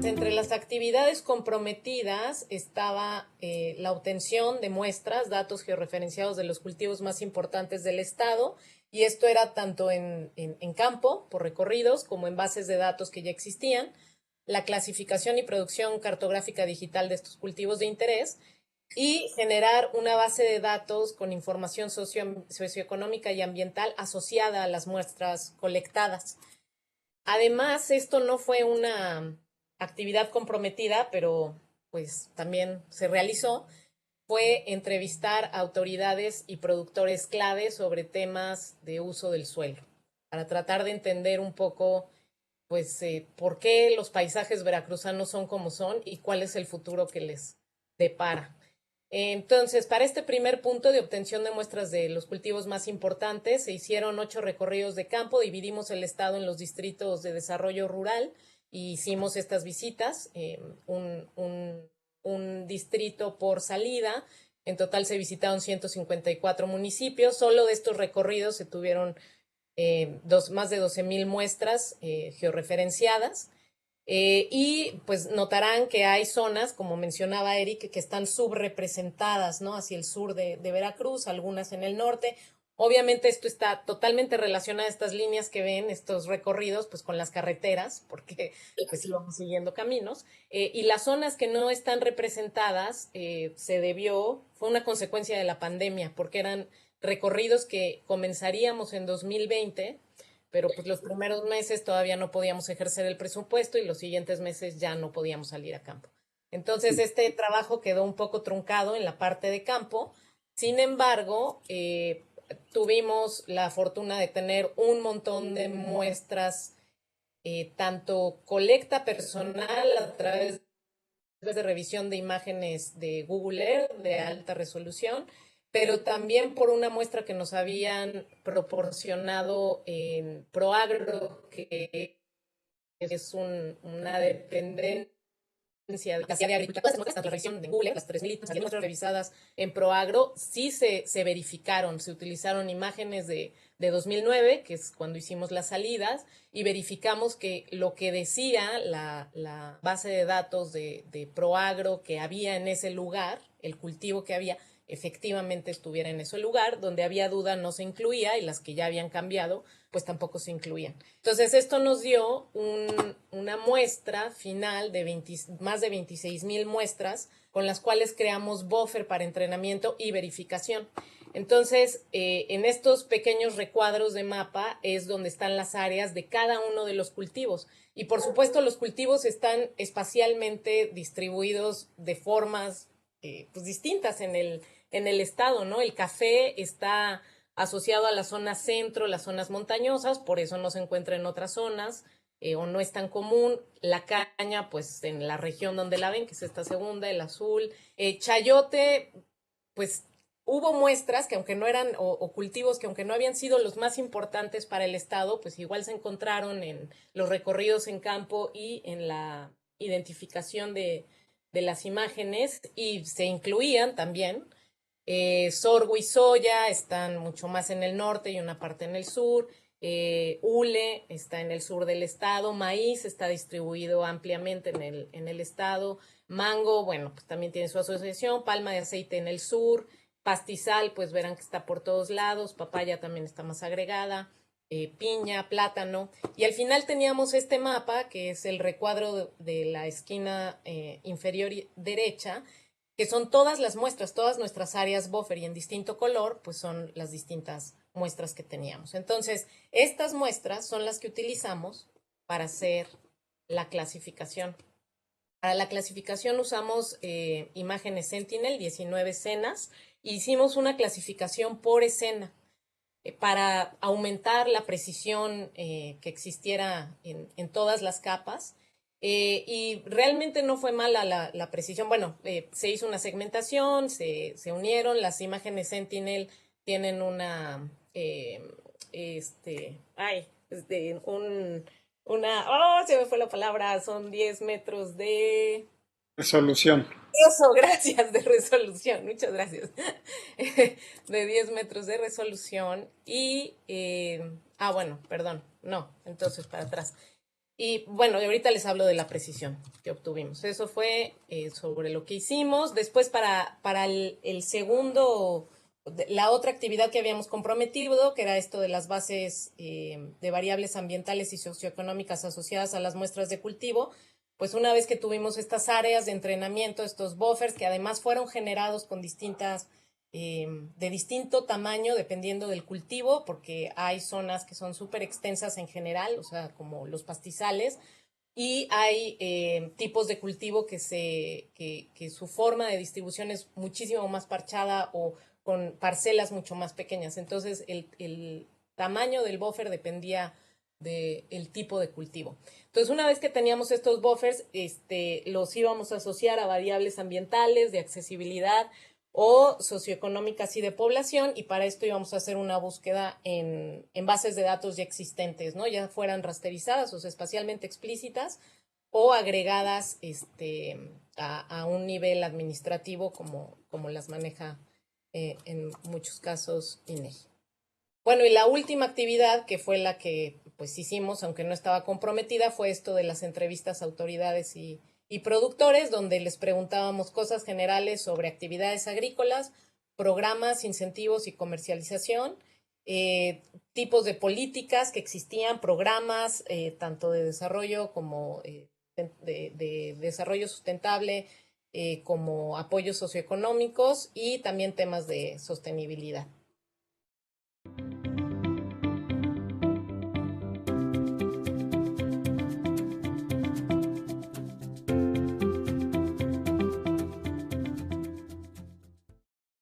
Entre las actividades comprometidas estaba la obtención de muestras, datos georreferenciados de los cultivos más importantes del estado, y esto era tanto en campo, por recorridos, como en bases de datos que ya existían, la clasificación y producción cartográfica digital de estos cultivos de interés, y generar una base de datos con información socioeconómica y ambiental asociada a las muestras colectadas. Además, esto no fue una actividad comprometida, pero pues también se realizó, fue entrevistar a autoridades y productores clave sobre temas de uso del suelo, para tratar de entender un poco pues por qué los paisajes veracruzanos son como son y cuál es el futuro que les depara. Entonces, para este primer punto de obtención de muestras de los cultivos más importantes, se hicieron 8 recorridos de campo, dividimos el estado en los distritos de desarrollo rural y hicimos estas visitas, un distrito por salida. En total se visitaron 154 municipios. Solo de estos recorridos se tuvieron más de 12,000 muestras georreferenciadas. Y pues notarán que hay zonas, como mencionaba Eric, que están subrepresentadas, ¿no? Hacia el sur de Veracruz, algunas en el norte. Obviamente esto está totalmente relacionado a estas líneas que ven, estos recorridos, pues con las carreteras, porque pues íbamos siguiendo caminos. Y las zonas que no están representadas fue una consecuencia de la pandemia, porque eran recorridos que comenzaríamos en 2020, pero pues los primeros meses todavía no podíamos ejercer el presupuesto y los siguientes meses ya no podíamos salir a campo. Entonces este trabajo quedó un poco truncado en la parte de campo. Sin embargo, tuvimos la fortuna de tener un montón de muestras, tanto colecta personal a través de revisión de imágenes de Google Earth de alta resolución, pero también por una muestra que nos habían proporcionado en Proagro, que es una dependencia de la de agricultura. Todas las muestras, tanto revisión de Google, las 3,000 muestras revisadas en Proagro, sí se verificaron, se utilizaron imágenes de 2009, que es cuando hicimos las salidas, y verificamos que lo que decía la base de datos de Proagro que había en ese lugar, el cultivo que había, efectivamente estuviera en ese lugar. Donde había duda no se incluía y las que ya habían cambiado pues tampoco se incluían. Entonces esto nos dio una muestra final de más de 26,000 muestras con las cuales creamos buffer para entrenamiento y verificación. Entonces, en estos pequeños recuadros de mapa es donde están las áreas de cada uno de los cultivos. Y por supuesto los cultivos están espacialmente distribuidos de formas pues distintas en el estado, ¿no? El café está asociado a la zona centro, las zonas montañosas, por eso no se encuentra en otras zonas, o no es tan común. La caña, pues en la región donde la ven, que es esta segunda, el azul. Chayote, pues hubo muestras que aunque no eran, o cultivos que aunque no habían sido los más importantes para el estado, pues igual se encontraron en los recorridos en campo y en la identificación de las imágenes, y se incluían también. Sorgo y soya están mucho más en el norte y una parte en el sur. Hule está en el sur del estado. Maíz está distribuido ampliamente en el estado. Mango, bueno, pues también tiene su asociación. Palma de aceite en el sur. Pastizal, pues verán que está por todos lados. Papaya también está más agregada. Piña, plátano. Y al final teníamos este mapa, que es el recuadro de la esquina inferior derecha, que son todas las muestras, todas nuestras áreas buffer, y en distinto color, pues son las distintas muestras que teníamos. Entonces, estas muestras son las que utilizamos para hacer la clasificación. Para la clasificación usamos imágenes Sentinel, 19 escenas, e hicimos una clasificación por escena para aumentar la precisión que existiera en todas las capas. Y realmente no fue mala la precisión. Bueno, se hizo una segmentación, se unieron. Las imágenes Sentinel tienen se me fue la palabra, son 10 metros de... Resolución. Eso, gracias, de resolución, muchas gracias. De 10 metros de resolución y, bueno, perdón, no, entonces para atrás. Y bueno, ahorita les hablo de la precisión que obtuvimos. Eso fue sobre lo que hicimos. Después, para el segundo, la otra actividad que habíamos comprometido, que era esto de las bases de variables ambientales y socioeconómicas asociadas a las muestras de cultivo, pues una vez que tuvimos estas áreas de entrenamiento, estos buffers, que además fueron generados con de distinto tamaño dependiendo del cultivo, porque hay zonas que son súper extensas en general, o sea, como los pastizales, y hay tipos de cultivo que su forma de distribución es muchísimo más parchada o con parcelas mucho más pequeñas. Entonces, el tamaño del buffer dependía del tipo de cultivo. Entonces, una vez que teníamos estos buffers, los íbamos a asociar a variables ambientales, de accesibilidad o socioeconómicas y de población, y para esto íbamos a hacer una búsqueda en bases de datos ya existentes, ¿no? Ya fueran rasterizadas o sea, espacialmente explícitas o agregadas a un nivel administrativo como las maneja en muchos casos INEGI. Bueno, y la última actividad, que fue la que pues hicimos, aunque no estaba comprometida, fue esto de las entrevistas a autoridades y productores, donde les preguntábamos cosas generales sobre actividades agrícolas, programas, incentivos y comercialización, eh, tipos de políticas que existían, programas tanto de desarrollo como de desarrollo sustentable, como apoyos socioeconómicos y también temas de sostenibilidad.